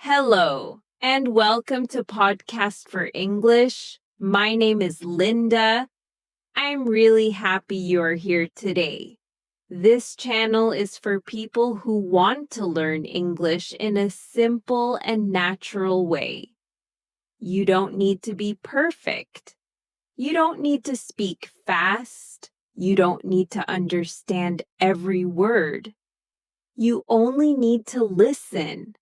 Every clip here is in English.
Hello, and welcome to Podcast for English. My name is Linda. I'm really happy you're here today. This channel is for people who want to learn English in a simple and natural way. You don't need to be perfect. You don't need to speak fast. You don't need to understand every word. You only need to listen.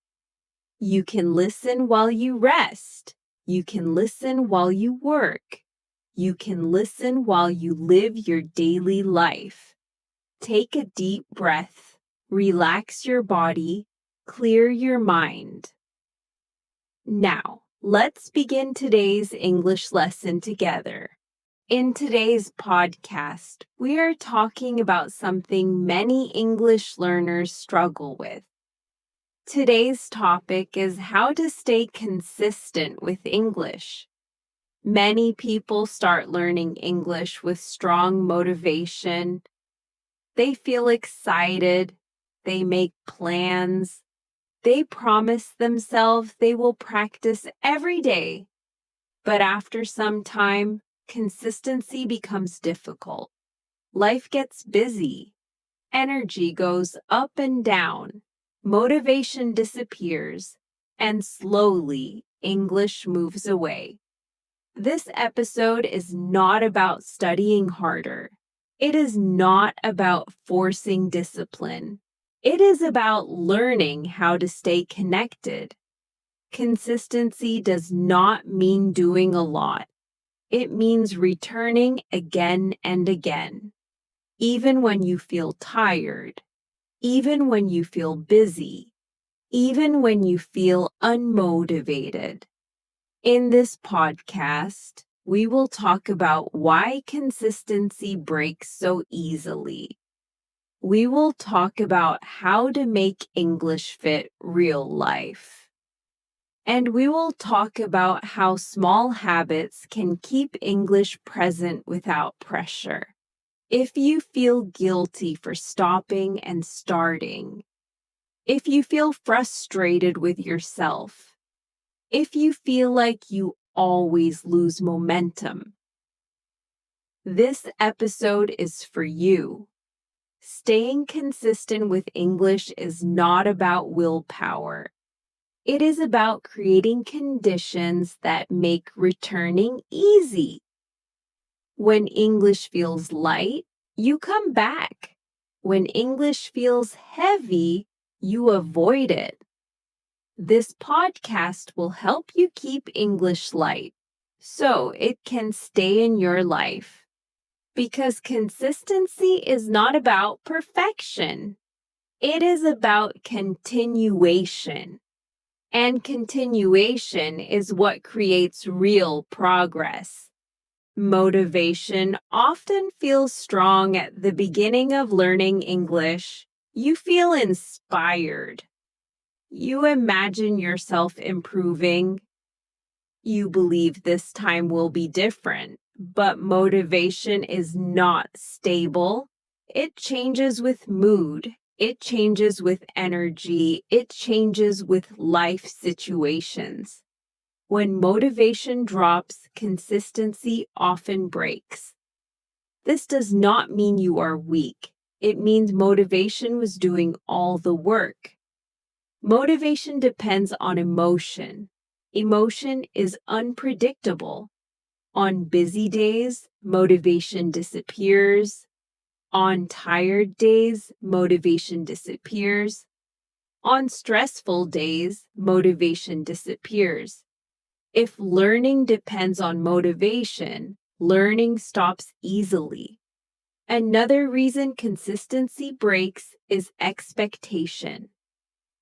You can listen while you rest. You can listen while you work. You can listen while you live your daily life. Take a deep breath, relax your body, clear your mind. Now, let's begin today's English lesson together. In today's podcast, we are talking about something many English learners struggle with. Today's topic is how to stay consistent with English. Many people start learning English with strong motivation. They feel excited. They make plans. They promise themselves they will practice every day. But after some time, consistency becomes difficult. Life gets busy. Energy goes up and down. Motivation disappears, and slowly English moves away. This episode is not about studying harder. It is not about forcing discipline. It is about learning how to stay connected. Consistency does not mean doing a lot. It means returning again and again, even when you feel tired. Even when you feel busy, even when you feel unmotivated. In this podcast, we will talk about why consistency breaks so easily. We will talk about how to make English fit real life. And we will talk about how small habits can keep English present without pressure. If you feel guilty for stopping and starting, if you feel frustrated with yourself, if you feel like you always lose momentum, this episode is for you. Staying consistent with English is not about willpower. It is about creating conditions that make returning easy. When English feels light, you come back. When English feels heavy, you avoid it. This podcast will help you keep English light so it can stay in your life. Because consistency is not about perfection. It is about continuation. And continuation is what creates real progress. Motivation often feels strong at the beginning of learning English. You feel inspired. You imagine yourself improving. You believe this time will be different, but motivation is not stable. It changes with mood. It changes with energy. It changes with life situations. When motivation drops, consistency often breaks. This does not mean you are weak. It means motivation was doing all the work. Motivation depends on emotion. Emotion is unpredictable. On busy days, motivation disappears. On tired days, motivation disappears. On stressful days, motivation disappears. If learning depends on motivation, learning stops easily. Another reason consistency breaks is expectation.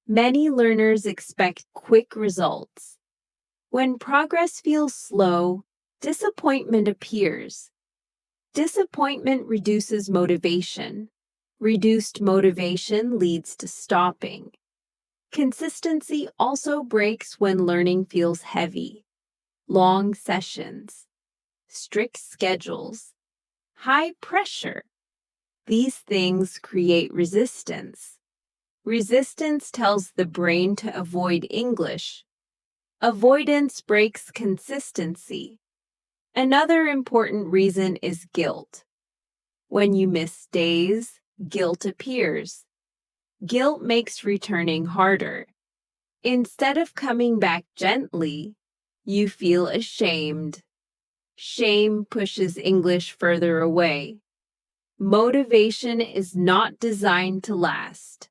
Many learners expect quick results. When progress feels slow, disappointment appears. Disappointment reduces motivation. Reduced motivation leads to stopping. Consistency also breaks when learning feels heavy. Long sessions, strict schedules, high pressure. These things create resistance. Resistance tells the brain to avoid English. Avoidance breaks consistency. Another important reason is guilt. When you miss days, guilt appears. Guilt makes returning harder. Instead of coming back gently, you feel ashamed. Shame pushes English further away. Motivation is not designed to last.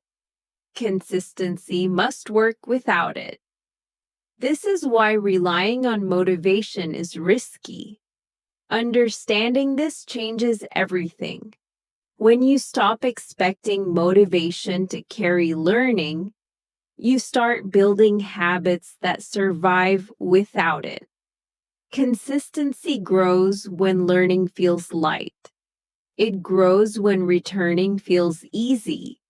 Consistency must work without it. This is why relying on motivation is risky. Understanding this changes everything. When you stop expecting motivation to carry learning, you start building habits that survive without it. Consistency grows when learning feels light. It grows when returning feels easy.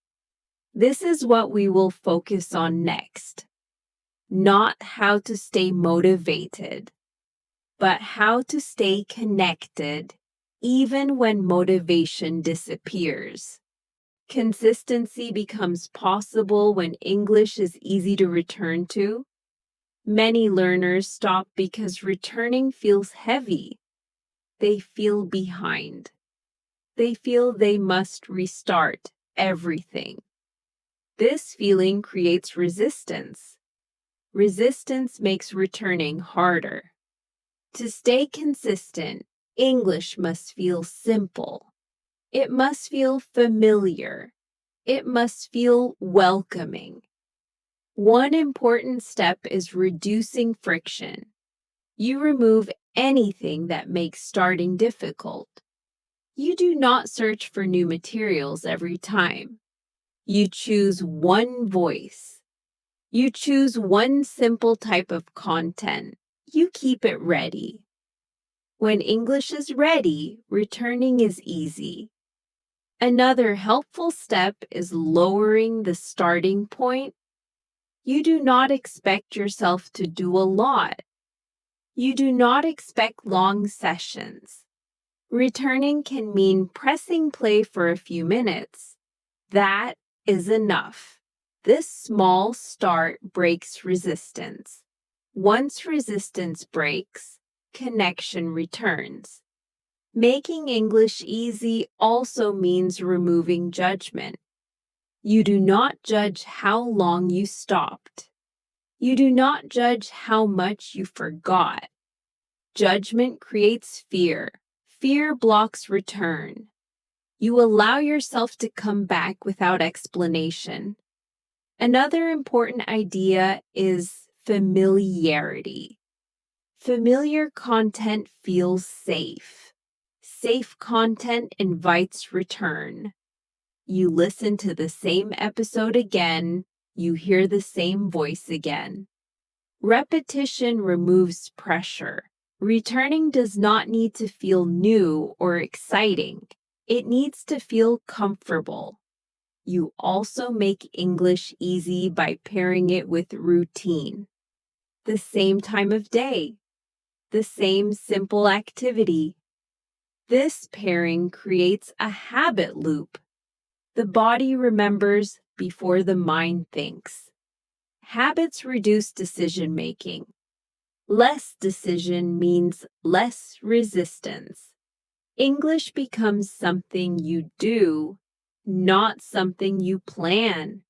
This is what we will focus on next. Not how to stay motivated, but how to stay connected even when motivation disappears. Consistency becomes possible when English is easy to return to. Many learners stop because returning feels heavy. They feel behind. They feel they must restart everything. This feeling creates resistance. Resistance makes returning harder. To stay consistent, English must feel simple. It must feel familiar. It must feel welcoming. One important step is reducing friction. You remove anything that makes starting difficult. You do not search for new materials every time. You choose one voice. You choose one simple type of content. You keep it ready. When English is ready, returning is easy. Another helpful step is lowering the starting point. You do not expect yourself to do a lot. You do not expect long sessions. Returning can mean pressing play for a few minutes. That is enough. This small start breaks resistance. Once resistance breaks, connection returns. Making English easy also means removing judgment. You do not judge how long you stopped. You do not judge how much you forgot. Judgment creates fear. Fear blocks return. You allow yourself to come back without explanation. Another important idea is familiarity. Familiar content feels safe. Safe content invites return. You listen to the same episode again, you hear the same voice again. Repetition removes pressure. Returning does not need to feel new or exciting. It needs to feel comfortable. You also make English easy by pairing it with routine. The same time of day. The same simple activity. This pairing creates a habit loop. The body remembers before the mind thinks. Habits reduce decision making. Less decision means less resistance. English becomes something you do, not something you plan.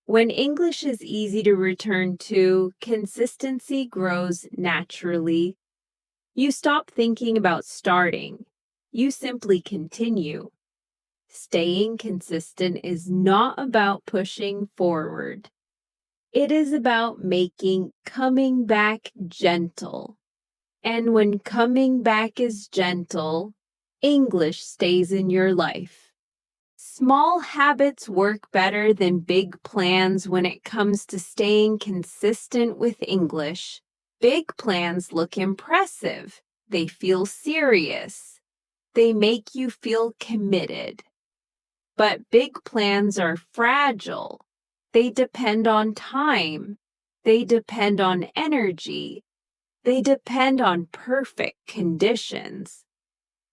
When English is easy to return to, consistency grows naturally. You stop thinking about starting. You simply continue. Staying consistent is not about pushing forward. It is about making coming back gentle. And when coming back is gentle, English stays in your life. Small habits work better than big plans when it comes to staying consistent with English. Big plans look impressive. They feel serious. They make you feel committed. But big plans are fragile. They depend on time. They depend on energy. They depend on perfect conditions.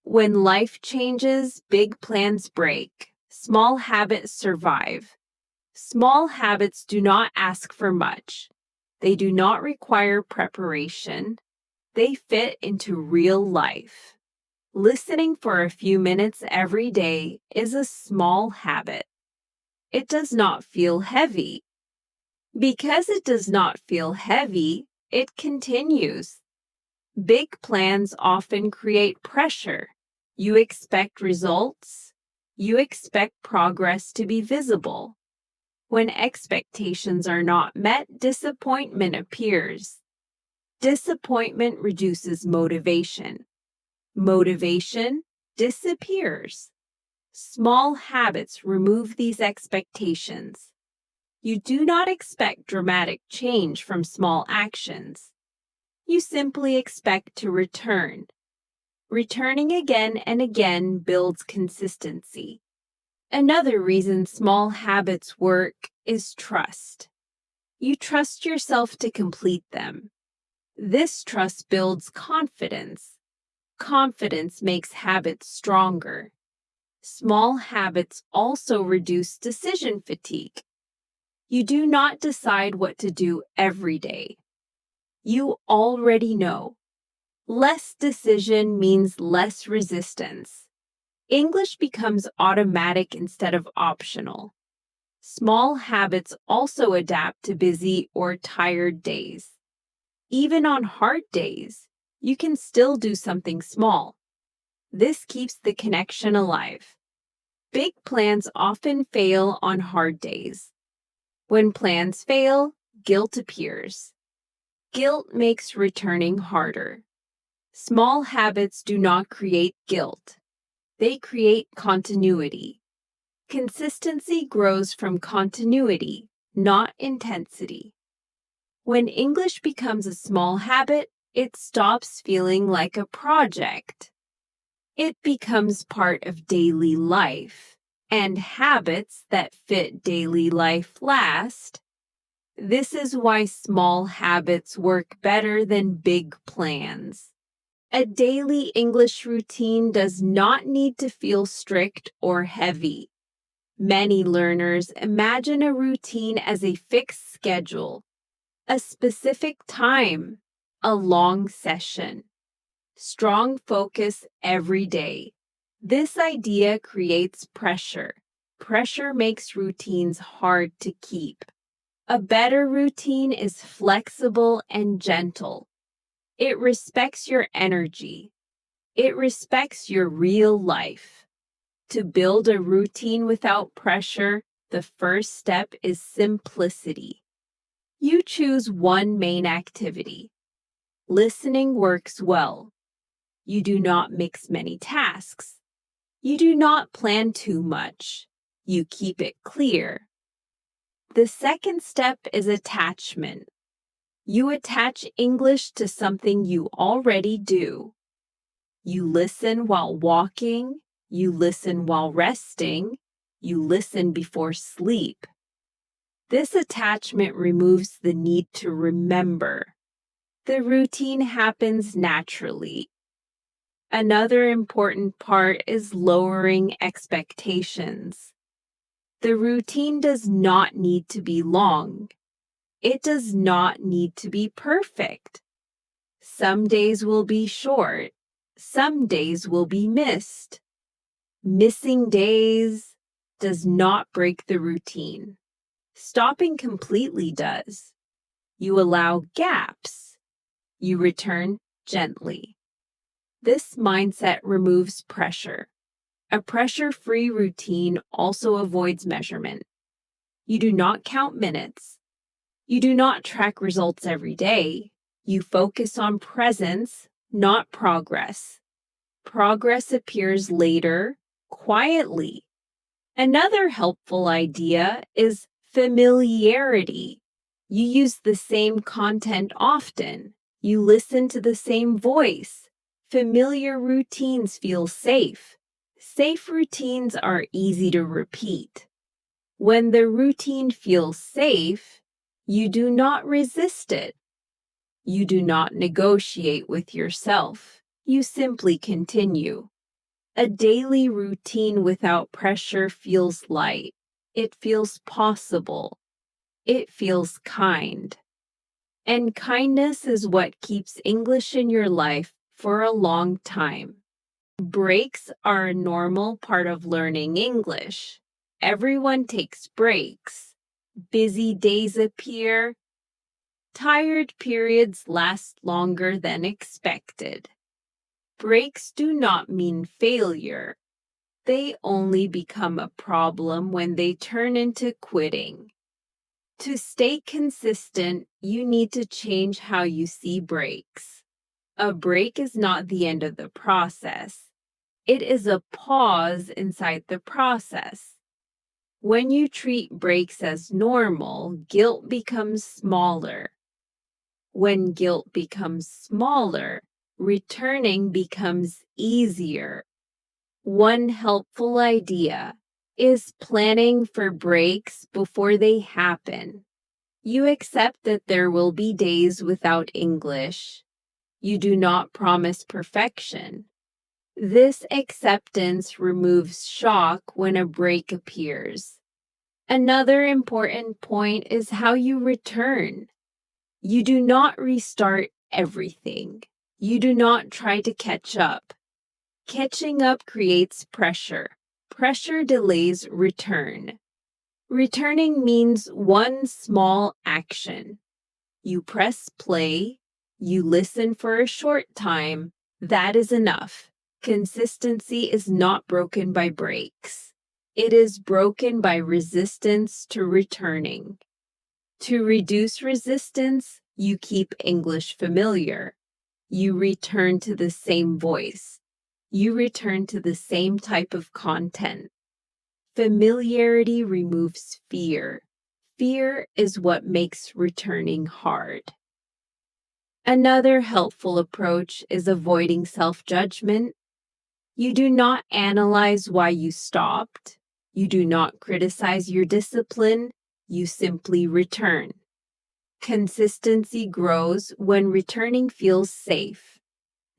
When life changes, big plans break. Small habits survive. Small habits do not ask for much. They do not require preparation. They fit into real life. Listening for a few minutes every day is a small habit. It does not feel heavy. Because it does not feel heavy, it continues. Big plans often create pressure. You expect results. You expect progress to be visible. When expectations are not met, disappointment appears. Disappointment reduces motivation. Motivation disappears. Small habits remove these expectations. You do not expect dramatic change from small actions. You simply expect to return. Returning again and again builds consistency. Another reason small habits work is trust. You trust yourself to complete them. This trust builds confidence. Confidence makes habits stronger. Small habits also reduce decision fatigue. You do not decide what to do every day. You already know. Less decision means less resistance. English becomes automatic instead of optional. Small habits also adapt to busy or tired days. Even on hard days, you can still do something small. This keeps the connection alive. Big plans often fail on hard days. When plans fail, guilt appears. Guilt makes returning harder. Small habits do not create guilt. They create continuity. Consistency grows from continuity, not intensity. When English becomes a small habit, it stops feeling like a project. It becomes part of daily life, and habits that fit daily life last. This is why small habits work better than big plans. A daily English routine does not need to feel strict or heavy. Many learners imagine a routine as a fixed schedule, a specific time, a long session, strong focus every day. This idea creates pressure. Pressure makes routines hard to keep. A better routine is flexible and gentle. It respects your energy. It respects your real life. To build a routine without pressure, the first step is simplicity. You choose one main activity. Listening works well. You do not mix many tasks. You do not plan too much. You keep it clear. The second step is attachment. You attach English to something you already do. You listen while walking. You listen while resting. You listen before sleep. This attachment removes the need to remember. The routine happens naturally. Another important part is lowering expectations. The routine does not need to be long. It does not need to be perfect. Some days will be short. Some days will be missed. Missing days does not break the routine. Stopping completely does. You allow gaps. You return gently. This mindset removes pressure. A pressure-free routine also avoids measurement. You do not count minutes. You do not track results every day. You focus on presence, not progress. Progress appears later, quietly. Another helpful idea is familiarity. You use the same content often. You listen to the same voice. Familiar routines feel safe. Safe routines are easy to repeat. When the routine feels safe, you do not resist it. You do not negotiate with yourself. You simply continue. A daily routine without pressure feels light. It feels possible. It feels kind. And kindness is what keeps English in your life for a long time. Breaks are a normal part of learning English. Everyone takes breaks. Busy days appear. Tired periods last longer than expected. Breaks do not mean failure. They only become a problem when they turn into quitting. To stay consistent, you need to change how you see breaks. A break is not the end of the process. It is a pause inside the process. When you treat breaks as normal, guilt becomes smaller. When guilt becomes smaller, returning becomes easier. One helpful idea is planning for breaks before they happen. You accept that there will be days without English. You do not promise perfection. This acceptance removes shock when a break appears. Another important point is how you return. You do not restart everything. You do not try to catch up. Catching up creates pressure. Pressure delays return. Returning means one small action. You press play, you listen for a short time. That is enough. Consistency is not broken by breaks. It is broken by resistance to returning. To reduce resistance, you keep English familiar. You return to the same voice. You return to the same type of content. Familiarity removes fear. Fear is what makes returning hard. Another helpful approach is avoiding self-judgment. You do not analyze why you stopped. You do not criticize your discipline. You simply return. Consistency grows when returning feels safe,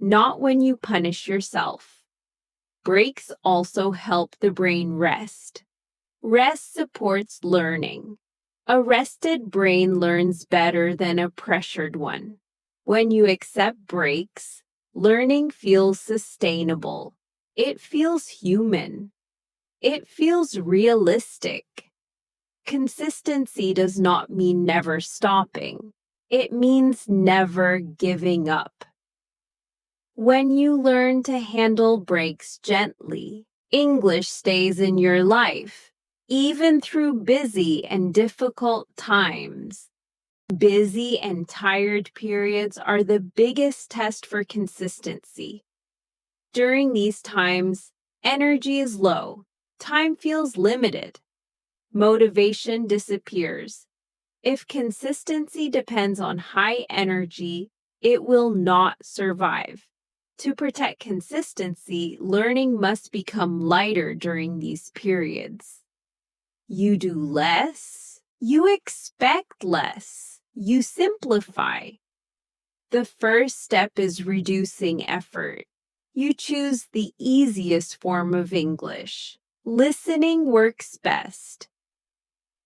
not when you punish yourself. Breaks also help the brain rest. Rest supports learning. A rested brain learns better than a pressured one. When you accept breaks, learning feels sustainable. It feels human. It feels realistic. Consistency does not mean never stopping. It means never giving up. When you learn to handle breaks gently, English stays in your life, even through busy and difficult times. Busy and tired periods are the biggest test for consistency. During these times, energy is low, time feels limited, motivation disappears. If consistency depends on high energy, it will not survive. To protect consistency, learning must become lighter during these periods. You do less, you expect less, you simplify. The first step is reducing effort. You choose the easiest form of English. Listening works best.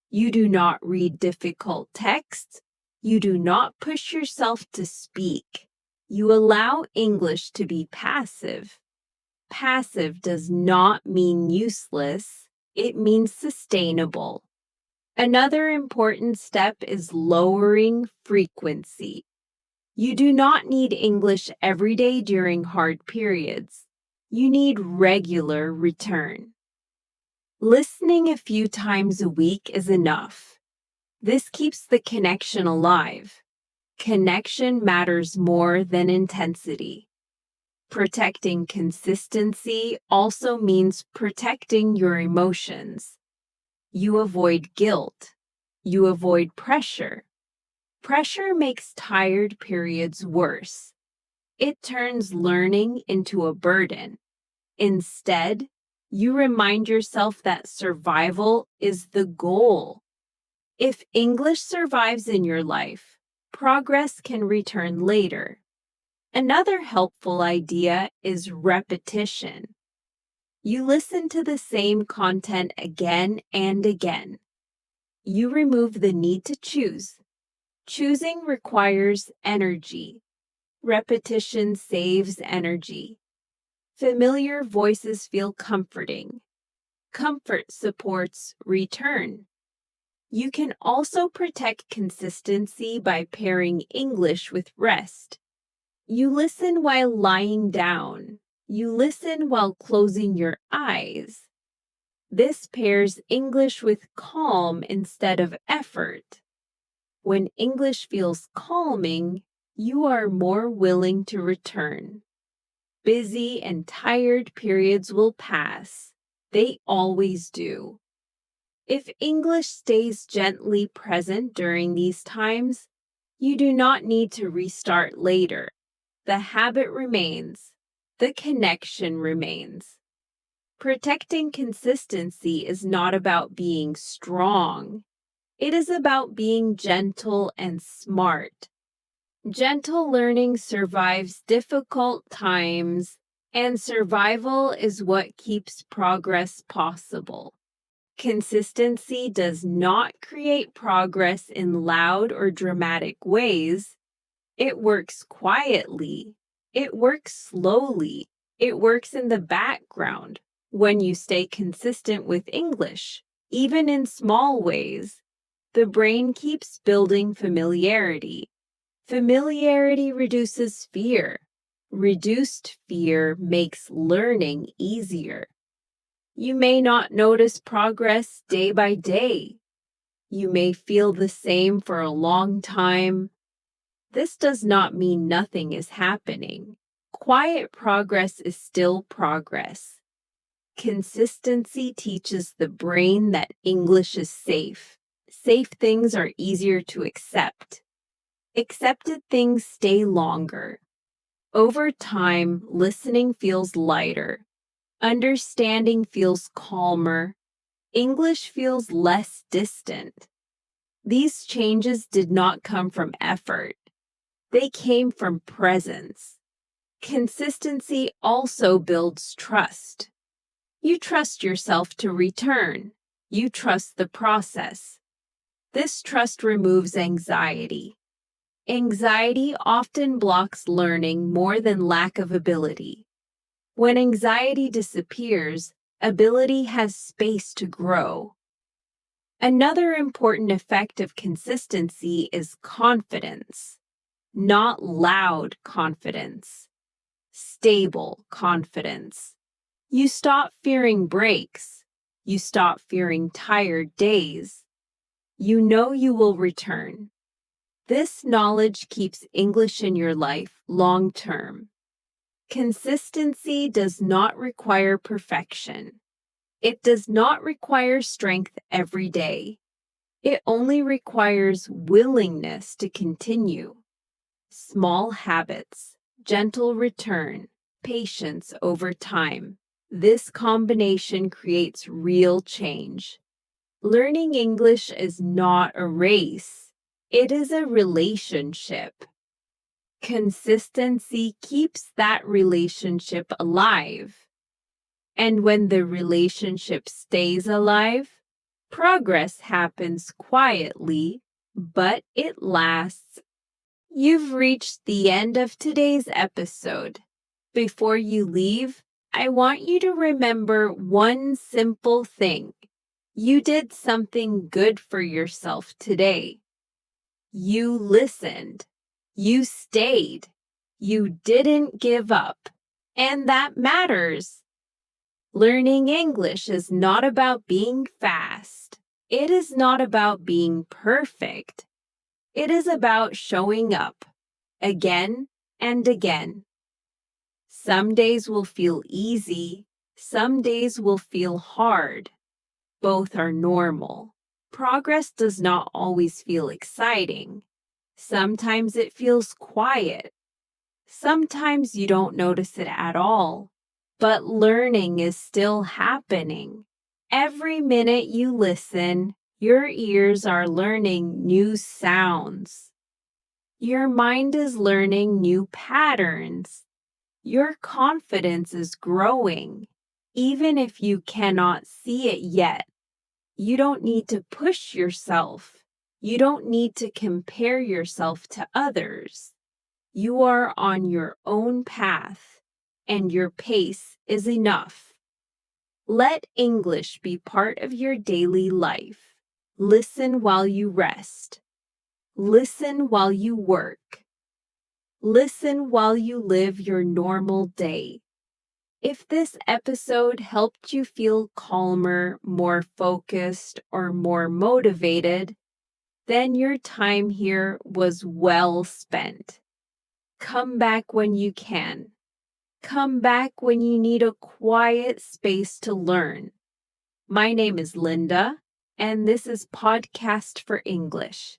You do not read difficult texts. You do not push yourself to speak. You allow English to be passive. Passive does not mean useless. It means sustainable. Another important step is lowering frequency. You do not need English every day during hard periods. You need regular return. Listening a few times a week is enough. This keeps the connection alive. Connection matters more than intensity. Protecting consistency also means protecting your emotions. You avoid guilt. You avoid pressure. Pressure makes tired periods worse. It turns learning into a burden. Instead, you remind yourself that survival is the goal. If English survives in your life, progress can return later. Another helpful idea is repetition. You listen to the same content again and again. You remove the need to choose. Choosing requires energy. Repetition saves energy. Familiar voices feel comforting. Comfort supports return. You can also protect consistency by pairing English with rest. You listen while lying down. You listen while closing your eyes. This pairs English with calm instead of effort. When English feels calming, you are more willing to return. Busy and tired periods will pass. They always do. If English stays gently present during these times, you do not need to restart later. The habit remains. The connection remains. Protecting consistency is not about being strong. It is about being gentle and smart. Gentle learning survives difficult times, and survival is what keeps progress possible. Consistency does not create progress in loud or dramatic ways. It works quietly. It works slowly. It works in the background when you stay consistent with English, even in small ways. The brain keeps building familiarity. Familiarity reduces fear. Reduced fear makes learning easier. You may not notice progress day by day. You may feel the same for a long time. This does not mean nothing is happening. Quiet progress is still progress. Consistency teaches the brain that English is safe. Safe things are easier to accept. Accepted things stay longer. Over time, listening feels lighter. Understanding feels calmer. English feels less distant. These changes did not come from effort. They came from presence. Consistency also builds trust. You trust yourself to return. You trust the process. This trust removes anxiety. Anxiety often blocks learning more than lack of ability. When anxiety disappears, ability has space to grow. Another important effect of consistency is confidence, not loud confidence, stable confidence. You stop fearing breaks. You stop fearing tired days. You know you will return. This knowledge keeps English in your life long term. Consistency does not require perfection. It does not require strength every day. It only requires willingness to continue. Small habits, gentle return, patience over time. This combination creates real change. Learning English is not a race. It is a relationship. Consistency keeps that relationship alive. And when the relationship stays alive, progress happens quietly, but it lasts. You've reached the end of today's episode. Before you leave, I want you to remember one simple thing. You did something good for yourself today. You listened. You stayed. You didn't give up. And that matters. Learning English is not about being fast. It is not about being perfect. It is about showing up again and again. Some days will feel easy. Some days will feel hard. Both are normal. Progress does not always feel exciting. Sometimes it feels quiet. Sometimes you don't notice it at all. But learning is still happening. Every minute you listen, your ears are learning new sounds. Your mind is learning new patterns. Your confidence is growing. Even if you cannot see it yet, you don't need to push yourself. You don't need to compare yourself to others. You are on your own path, and your pace is enough. Let English be part of your daily life. Listen while you rest. Listen while you work. Listen while you live your normal day. If this episode helped you feel calmer, more focused, or more motivated, then your time here was well spent. Come back when you can. Come back when you need a quiet space to learn. My name is Linda, and this is Podcast for English.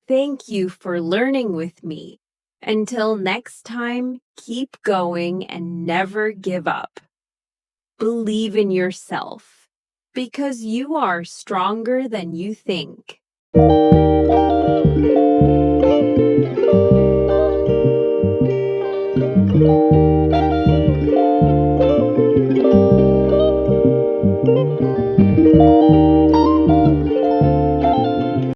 Thank you for learning with me. Until next time, keep going and never give up. Believe in yourself, because you are stronger than you think.